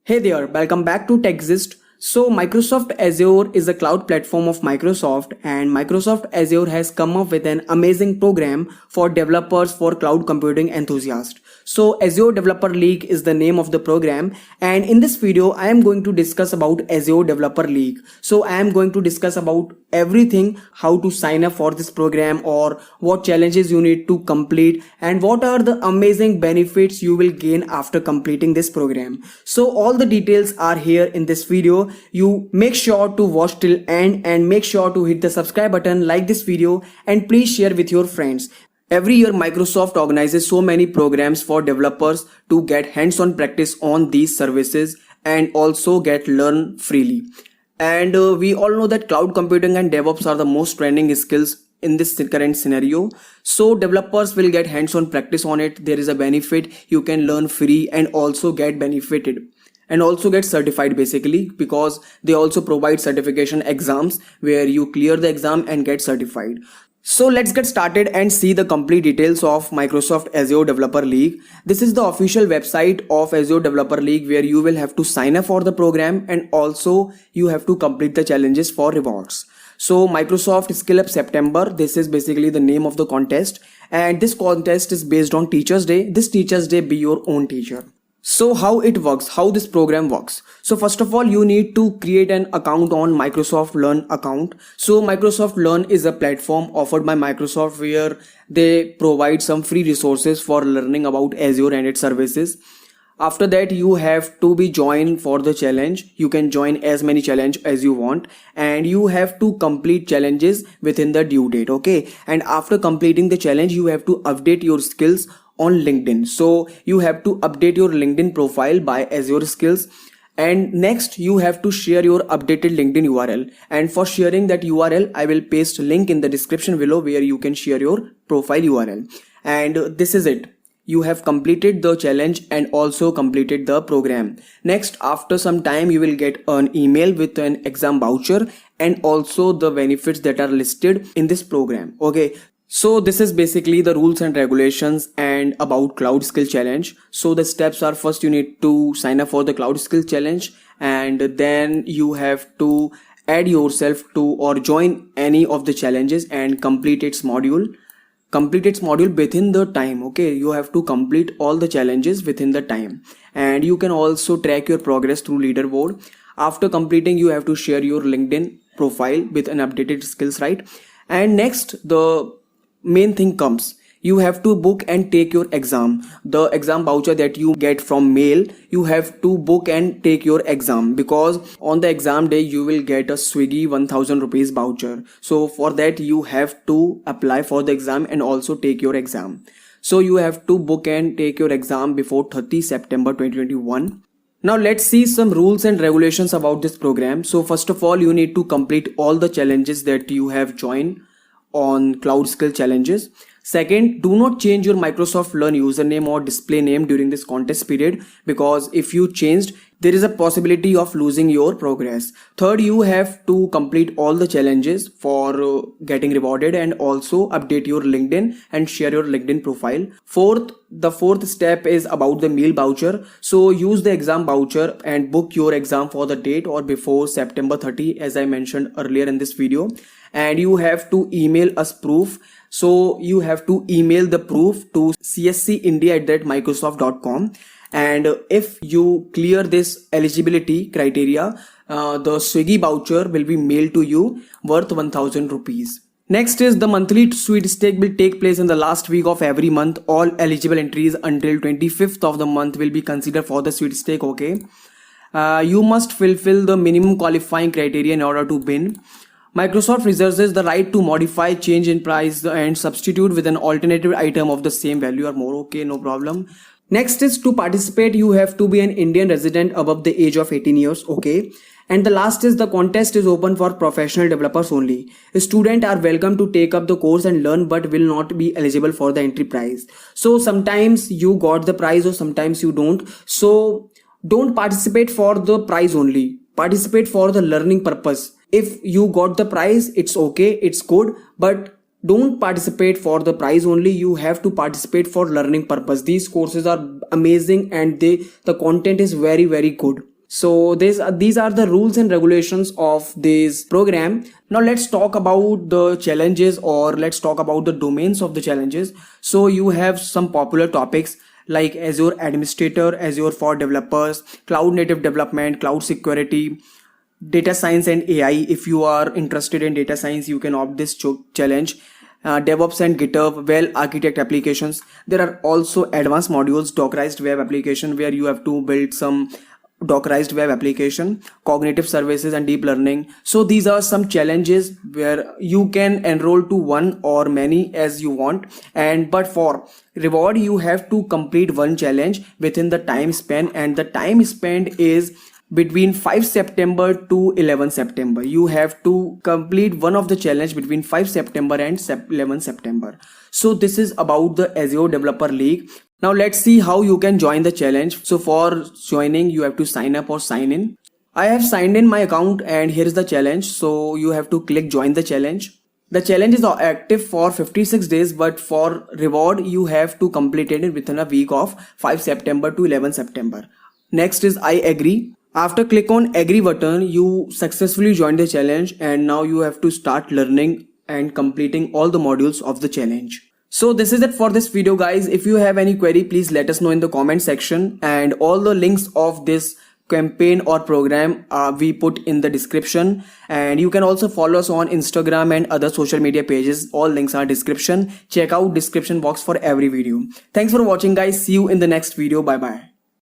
Hey there, welcome back to TechZist. So, Microsoft Azure is a cloud platform of Microsoft, and Microsoft Azure has come up with an amazing program for developers for cloud computing enthusiasts. So, Azure Developer League is the name of the program, and in this video, I am going to discuss about Azure Developer League. So, I am going to discuss about everything, how to sign up for this program, or what challenges you need to complete, and what are the amazing benefits you will gain after completing this program. So, all the details are here in this video. You make sure to watch till end and make sure to hit the subscribe button, like this video, and please share with your friends. Every year Microsoft organizes so many programs for developers to get hands-on practice on these services and also get learn freely. And we all know that cloud computing and DevOps are the most trending skills in this current scenario. So developers will get hands-on practice on it. There is a benefit. You can learn free and also get benefited and also get certified basically, because they also provide certification exams where you clear the exam and get certified. So let's get started and see the complete details of Microsoft Azure Developer League. This is the official website of Azure Developer League where you will have to sign up for the program and also you have to complete the challenges for rewards. So Microsoft Skill Up September, this is basically the name of the contest, and this contest is based on Teachers Day. This Teachers Day, be your own teacher. So how it works, how this program works. So first of all, you need to create an account on Microsoft Learn account. So Microsoft Learn is a platform offered by Microsoft where they provide some free resources for learning about Azure and its services. After that, you have to be joined for the challenge. You can join as many challenge as you want, and you have to complete challenges within the due date. Okay. And after completing the challenge, you have to update your skills on LinkedIn. So you have to update your LinkedIn profile by Azure Skills. And next you have to share your updated LinkedIn URL. And for sharing that URL, I will paste link in the description below where you can share your profile URL. And this is it. You have completed the challenge and also completed the program. Next, after some time, you will get an email with an exam voucher and also the benefits that are listed in this program. Okay. So this is basically the rules and regulations and about Cloud Skill Challenge. So the steps are, first you need to sign up for the Cloud Skill Challenge, and then you have to add yourself to or join any of the challenges and complete its module. Complete its module within the time. Okay, you have to complete all the challenges within the time, and you can also track your progress through leaderboard. After completing, you have to share your LinkedIn profile with an updated skills, right? And next, the main thing comes. You have to book and take your exam. The exam voucher that you get from mail, you have to book and take your exam, because on the exam day you will get a Swiggy 1000 rupees voucher. So for that you have to apply for the exam and also take your exam. So you have to book and take your exam before 30 September 2021. Now let's see some rules and regulations about this program. So first of all, you need to complete all the challenges that you have joined on Cloud Skill Challenges. Second, do not change your Microsoft Learn username or display name during this contest period, because if you changed, there is a possibility of losing your progress. Third, you have to complete all the challenges for getting rewarded and also update your LinkedIn and share your LinkedIn profile. Fourth, the fourth step is about the meal voucher. So use the exam voucher and book your exam for the date or before September 30, as I mentioned earlier in this video. And you have to email us proof. So you have to email the proof to cscindia@microsoft.com. And if you clear this eligibility criteria, the Swiggy voucher will be mailed to you worth 1000 rupees. Next is the monthly sweepstake will take place in the last week of every month. All eligible entries until 25th of the month will be considered for the sweepstake. Okay. You must fulfill the minimum qualifying criteria in order to win. Microsoft reserves the right to modify, change in price and substitute with an alternative item of the same value or more. Okay, no problem. Next is, to participate, you have to be an Indian resident above the age of 18 years. Okay. And the last is, the contest is open for professional developers only. Students are welcome to take up the course and learn, but will not be eligible for the entry prize. So sometimes you got the prize or sometimes you don't. So don't participate for the prize only. Participate for the learning purpose. If you got the prize, it's okay, it's good, but don't participate for the prize only. You have to participate for learning purpose. These courses are amazing and the content is very good. So these are the rules and regulations of this program. Now let's talk about the challenges, or let's talk about the domains of the challenges. So you have some popular topics like Azure Administrator, Azure for Developers, Cloud Native Development, Cloud Security, Data Science and AI. If you are interested in data science, you can opt this challenge. DevOps and GitHub, well architect applications. There are also advanced modules, Dockerized web application, where you have to build some Dockerized web application, cognitive services and deep learning. So these are some challenges where you can enroll to one or many as you want, and but for reward you have to complete one challenge within the time span, and the time spent is between 5 September to 11 September. You have to complete one of the challenge between 5 September and 11 September. So this is about the Azure Developer League. Now let's see how you can join the challenge. So for joining, you have to sign up or sign in. I have signed in my account and here is the challenge. So you have to click join the challenge. The challenge is active for 56 days, but for reward, you have to complete it within a week of 5 September to 11 September. Next is I agree. After click on agree button, you successfully joined the challenge, and now you have to start learning and completing all the modules of the challenge. So this is it for this video, guys. If you have any query, please let us know in the comment section, and all the links of this campaign or program we put in the description, and you can also follow us on Instagram and other social media pages. All links are description. Check out description box for every video. Thanks for watching, guys. See you in the next video. Bye bye.